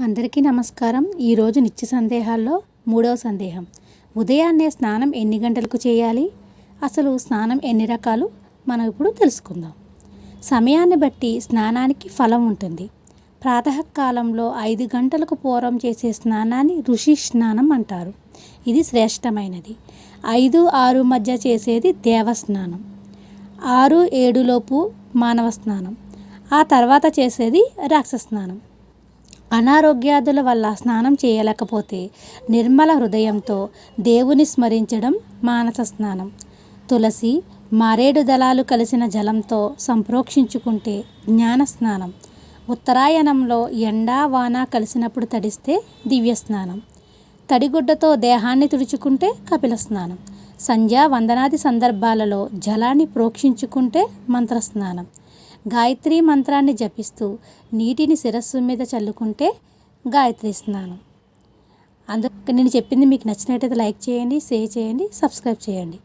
అందరికీ నమస్కారం. ఈరోజు నిత్య సందేహాల్లో మూడవ సందేహం. ఉదయాన్నే స్నానం ఎన్ని గంటలకు చేయాలి? అసలు స్నానం ఎన్ని రకాలు? మనం ఇప్పుడు తెలుసుకుందాం. సమయాన్ని బట్టి స్నానానికి ఫలం ఉంటుంది. ప్రాతకాలంలో 5 గంటలకు పూర్వం చేసే స్నానాన్ని ఋషి స్నానం అంటారు. ఇది శ్రేష్టమైనది. 5-6 మధ్య చేసేది దేవస్నానం. 6-7 లోపు మానవ స్నానం. ఆ తర్వాత చేసేది రాక్షస స్నానం. అనారోగ్యాదుల వల్ల స్నానం చేయలేకపోతే నిర్మల హృదయంతో దేవుని స్మరించడం మానస స్నానం. తులసి, మారేడు దళాలు కలిసిన జలంతో సంప్రోక్షించుకుంటే జ్ఞాన స్నానం. ఉత్తరాయణంలో ఎండా వాన కలిసినప్పుడు తడిస్తే దివ్య స్నానం. తడిగుడ్డతో దేహాన్ని తుడుచుకుంటే కపిల స్నానం. సంధ్యా వందనాది సందర్భాలలో జలాన్ని ప్రోక్షించుకుంటే మంత్రస్నానం. గాయత్రి మంత్రాన్ని జపిస్తూ నీటిని శిరస్సు మీద చల్లుకుంటే గాయత్రి స్నానం. నేను చెప్పింది మీకు నచ్చినట్టయితే లైక్ చేయండి, షేర్ చేయండి, సబ్స్క్రైబ్ చేయండి.